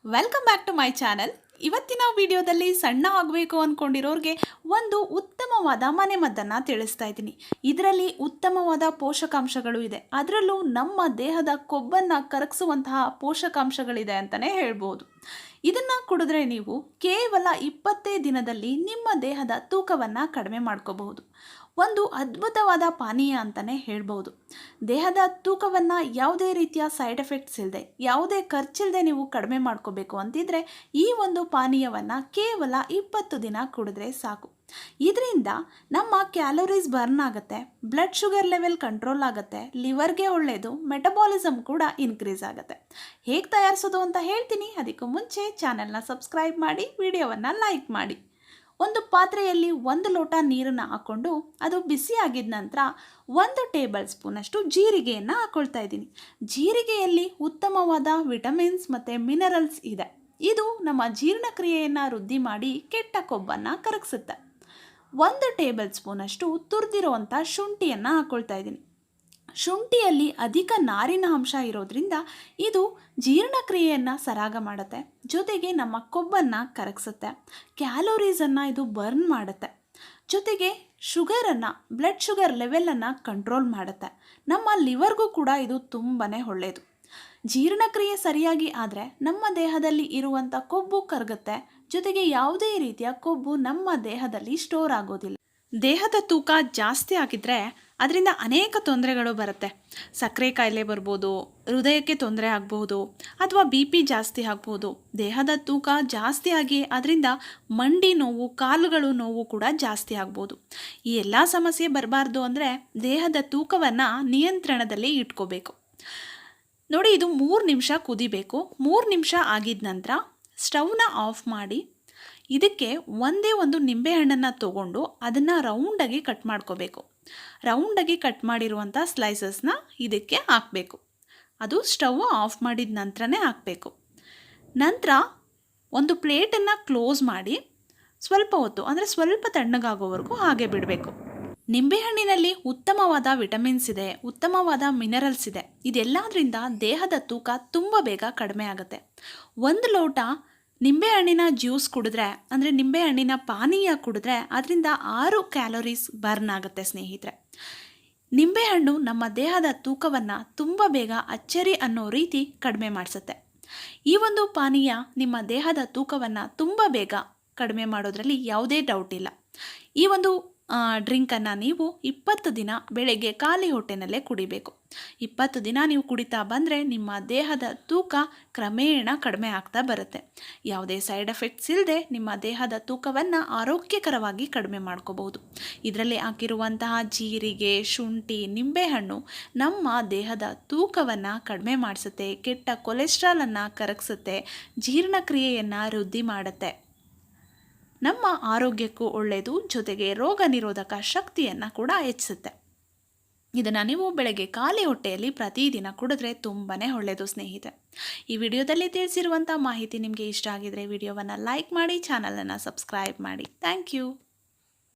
Welcome back to my channel. ಇವತ್ತಿನ ವಿಡಿಯೋದಲ್ಲಿ ಸಣ್ಣ ಆಗಬೇಕು ಅಂದ್ಕೊಂಡಿರೋರಿಗೆ ಒಂದು ಉತ್ತಮವಾದ ಮನೆಮದ್ದನ್ನು ತಿಳಿಸ್ತಾ ಇದ್ದೀನಿ. ಇದರಲ್ಲಿ ಉತ್ತಮವಾದ ಪೋಷಕಾಂಶಗಳು ಇದೆ. ಅದರಲ್ಲೂ ನಮ್ಮ ದೇಹದ ಕೊಬ್ಬನ್ನು ಕರಗಿಸುವಂತಹ ಪೋಷಕಾಂಶಗಳಿದೆ ಅಂತಲೇ ಹೇಳ್ಬೋದು. ಇದನ್ನು ಕುಡಿದ್ರೆ ನೀವು ಕೇವಲ 20 ದಿನದಲ್ಲಿ ನಿಮ್ಮ ದೇಹದ ತೂಕವನ್ನು ಕಡಿಮೆ ಮಾಡ್ಕೋಬಹುದು. ಒಂದು ಅದ್ಭುತವಾದ ಪಾನೀಯ ಅಂತಲೇ ಹೇಳ್ಬೋದು. ದೇಹದ ತೂಕವನ್ನು ಯಾವುದೇ ರೀತಿಯ ಸೈಡ್ ಎಫೆಕ್ಟ್ಸ್ ಇಲ್ಲದೆ, ಯಾವುದೇ ಖರ್ಚಿಲ್ಲದೆ ನೀವು ಕಡಿಮೆ ಮಾಡ್ಕೋಬೇಕು ಅಂತಿದ್ರೆ ಈ ಒಂದು ಪಾನೀಯವನ್ನು ಕೇವಲ 20 ದಿನ ಕುಡಿದ್ರೆ ಸಾಕು. ಇದರಿಂದ ನಮ್ಮ ಕ್ಯಾಲೋರೀಸ್ ಬರ್ನ್ ಆಗುತ್ತೆ, ಬ್ಲಡ್ ಶುಗರ್ ಲೆವೆಲ್ ಕಂಟ್ರೋಲ್ ಆಗುತ್ತೆ, ಲಿವರ್ಗೆ ಒಳ್ಳೆಯದು, ಮೆಟಬಾಲಿಸಮ್ ಕೂಡ ಇನ್ಕ್ರೀಸ್ ಆಗುತ್ತೆ. ಹೇಗೆ ತಯಾರಿಸೋದು ಅಂತ ಹೇಳ್ತೀನಿ. ಅದಕ್ಕೂ ಮುಂಚೆ ಚಾನೆಲ್ನ ಸಬ್ಸ್ಕ್ರೈಬ್ ಮಾಡಿ, ವಿಡಿಯೋವನ್ನು ಲೈಕ್ ಮಾಡಿ. ಒಂದು ಪಾತ್ರೆಯಲ್ಲಿ 1 ಲೋಟ ನೀರನ್ನು ಹಾಕ್ಕೊಂಡು ಅದು ಬಿಸಿ ಆಗಿದ ನಂತರ 1 ಟೇಬಲ್ ಸ್ಪೂನಷ್ಟು ಜೀರಿಗೆಯನ್ನು ಹಾಕ್ಕೊಳ್ತಾ ಇದ್ದೀನಿ. ಜೀರಿಗೆಯಲ್ಲಿ ಉತ್ತಮವಾದ ವಿಟಮಿನ್ಸ್ ಮತ್ತು ಮಿನರಲ್ಸ್ ಇದೆ. ಇದು ನಮ್ಮ ಜೀರ್ಣಕ್ರಿಯೆಯನ್ನು ವೃದ್ಧಿ ಮಾಡಿ ಕೆಟ್ಟ ಕೊಬ್ಬನ್ನು ಕರಗಿಸುತ್ತೆ. 1 ಟೇಬಲ್ ಸ್ಪೂನಷ್ಟು ತುರಿದಿರುವಂಥ ಶುಂಠಿಯನ್ನು ಹಾಕ್ಕೊಳ್ತಾ ಇದ್ದೀನಿ. ಶುಂಠಿಯಲ್ಲಿ ಅಧಿಕ ನಾರಿನ ಅಂಶ ಇರೋದ್ರಿಂದ ಇದು ಜೀರ್ಣಕ್ರಿಯೆಯನ್ನು ಸರಾಗ ಮಾಡುತ್ತೆ, ಜೊತೆಗೆ ನಮ್ಮ ಕೊಬ್ಬನ್ನು ಕರಗಿಸುತ್ತೆ, ಕ್ಯಾಲೋರೀಸನ್ನು ಇದು ಬರ್ನ್ ಮಾಡುತ್ತೆ, ಜೊತೆಗೆ ಶುಗರನ್ನು, ಬ್ಲಡ್ ಶುಗರ್ ಲೆವೆಲನ್ನು ಕಂಟ್ರೋಲ್ ಮಾಡುತ್ತೆ. ನಮ್ಮ ಲಿವರ್ಗೂ ಕೂಡ ಇದು ತುಂಬಾ ಒಳ್ಳೆಯದು. ಜೀರ್ಣಕ್ರಿಯೆ ಸರಿಯಾಗಿ ಆದರೆ ನಮ್ಮ ದೇಹದಲ್ಲಿ ಇರುವಂಥ ಕೊಬ್ಬು ಕರಗುತ್ತೆ, ಜೊತೆಗೆ ಯಾವುದೇ ರೀತಿಯ ಕೊಬ್ಬು ನಮ್ಮ ದೇಹದಲ್ಲಿ ಸ್ಟೋರ್ ಆಗೋದಿಲ್ಲ. ದೇಹದ ತೂಕ ಜಾಸ್ತಿ ಆಗಿದ್ರೆ ಅದರಿಂದ ಅನೇಕ ತೊಂದರೆಗಳು ಬರುತ್ತೆ. ಸಕ್ಕರೆ ಕಾಯಿಲೆ ಬರ್ಬೋದು, ಹೃದಯಕ್ಕೆ ತೊಂದರೆ ಆಗ್ಬೋದು, ಅಥವಾ BP ಜಾಸ್ತಿ ಆಗ್ಬೋದು. ದೇಹದ ತೂಕ ಜಾಸ್ತಿ ಆಗಿ ಅದರಿಂದ ಮಂಡಿ ನೋವು, ಕಾಲುಗಳು ನೋವು ಕೂಡ ಜಾಸ್ತಿ ಆಗ್ಬೋದು. ಈ ಎಲ್ಲ ಸಮಸ್ಯೆ ಬರಬಾರ್ದು ಅಂದರೆ ದೇಹದ ತೂಕವನ್ನು ನಿಯಂತ್ರಣದಲ್ಲಿ ಇಟ್ಕೋಬೇಕು. ನೋಡಿ, ಇದು 3 ನಿಮಿಷ ಕುದಿಬೇಕು. 3 ನಿಮಿಷ ಆಗಿದ ನಂತರ ಸ್ಟವ್ನ ಆಫ್ ಮಾಡಿ ಇದಕ್ಕೆ ಒಂದೇ ಒಂದು ನಿಂಬೆಹಣ್ಣನ್ನು ತೊಗೊಂಡು ಅದನ್ನು ರೌಂಡಾಗಿ ಕಟ್ ಮಾಡ್ಕೋಬೇಕು. ರೌಂಡಾಗಿ ಕಟ್ ಮಾಡಿರುವಂಥ ಸ್ಲೈಸಸ್ನ ಇದಕ್ಕೆ ಹಾಕಬೇಕು. ಅದು ಸ್ಟವ್ ಆಫ್ ಮಾಡಿದ ನಂತರನೇ ಹಾಕಬೇಕು. ನಂತರ ಒಂದು ಪ್ಲೇಟನ್ನು ಕ್ಲೋಸ್ ಮಾಡಿ ಸ್ವಲ್ಪ ಹೊತ್ತು, ಅಂದರೆ ಸ್ವಲ್ಪ ತಣ್ಣಗಾಗೋವರೆಗೂ ಹಾಗೆ ಬಿಡಬೇಕು. ನಿಂಬೆಹಣ್ಣಿನಲ್ಲಿ ಉತ್ತಮವಾದ ವಿಟಮಿನ್ಸ್ ಇದೆ, ಉತ್ತಮವಾದ ಮಿನರಲ್ಸ್ ಇದೆ. ಇದೆಲ್ಲದರಿಂದ ದೇಹದ ತೂಕ ತುಂಬ ಬೇಗ ಕಡಿಮೆ ಆಗುತ್ತೆ. 1 ಲೋಟ ನಿಂಬೆಹಣ್ಣಿನ ಜ್ಯೂಸ್ ಕುಡಿದ್ರೆ, ಅಂದರೆ ನಿಂಬೆಹಣ್ಣಿನ ಪಾನೀಯ ಕುಡಿದ್ರೆ ಅದರಿಂದ 6 ಕ್ಯಾಲೋರೀಸ್ ಬರ್ನ್ ಆಗುತ್ತೆ ಸ್ನೇಹಿತರೆ. ನಿಂಬೆಹಣ್ಣು ನಮ್ಮ ದೇಹದ ತೂಕವನ್ನು ತುಂಬ ಬೇಗ ಅಚ್ಚರಿ ಅನ್ನೋ ರೀತಿ ಕಡಿಮೆ ಮಾಡಿಸುತ್ತೆ. ಈ ಒಂದು ಪಾನೀಯ ನಿಮ್ಮ ದೇಹದ ತೂಕವನ್ನು ತುಂಬ ಬೇಗ ಕಡಿಮೆ ಮಾಡೋದ್ರಲ್ಲಿ ಯಾವುದೇ ಡೌಟ್ ಇಲ್ಲ. ಈ ಒಂದು ಡ್ರಿಂಕನ್ನು ನೀವು 20 ದಿನ ಬೆಳಗ್ಗೆ ಖಾಲಿ ಹೊಟ್ಟೆನಲ್ಲೇ ಕುಡಿಬೇಕು. 20 ದಿನ ನೀವು ಕುಡಿತಾ ಬಂದರೆ ನಿಮ್ಮ ದೇಹದ ತೂಕ ಕ್ರಮೇಣ ಕಡಿಮೆ ಆಗ್ತಾ ಬರುತ್ತೆ. ಯಾವುದೇ ಸೈಡ್ ಎಫೆಕ್ಟ್ಸ್ ಇಲ್ಲದೆ ನಿಮ್ಮ ದೇಹದ ತೂಕವನ್ನು ಆರೋಗ್ಯಕರವಾಗಿ ಕಡಿಮೆ ಮಾಡ್ಕೋಬಹುದು. ಇದರಲ್ಲಿ ಹಾಕಿರುವಂತಹ ಜೀರಿಗೆ, ಶುಂಠಿ, ನಿಂಬೆಹಣ್ಣು ನಮ್ಮ ದೇಹದ ತೂಕವನ್ನು ಕಡಿಮೆ ಮಾಡಿಸುತ್ತೆ, ಕೆಟ್ಟ ಕೊಲೆಸ್ಟ್ರಾಲನ್ನು ಕರಗಿಸುತ್ತೆ, ಜೀರ್ಣಕ್ರಿಯೆಯನ್ನು ವೃದ್ಧಿ ಮಾಡುತ್ತೆ, ನಮ್ಮ ಆರೋಗ್ಯಕ್ಕೂ ಒಳ್ಳೆಯದು, ಜೊತೆಗೆ ರೋಗ ನಿರೋಧಕ ಶಕ್ತಿಯನ್ನು ಕೂಡ ಹೆಚ್ಚಿಸುತ್ತೆ. ಇದನ್ನು ನೀವು ಬೆಳಗ್ಗೆ ಖಾಲಿ ಹೊಟ್ಟೆಯಲ್ಲಿ ಪ್ರತಿದಿನ ಕುಡಿದ್ರೆ ತುಂಬಾ ಒಳ್ಳೆಯದು ಸ್ನೇಹಿತರೆ. ಈ ವಿಡಿಯೋದಲ್ಲಿ ತಿಳಿಸಿರುವಂಥ ಮಾಹಿತಿ ನಿಮಗೆ ಇಷ್ಟ ಆಗಿದರೆ ವಿಡಿಯೋವನ್ನು ಲೈಕ್ ಮಾಡಿ, ಚಾನಲನ್ನು ಸಬ್ಸ್ಕ್ರೈಬ್ ಮಾಡಿ. Thank you.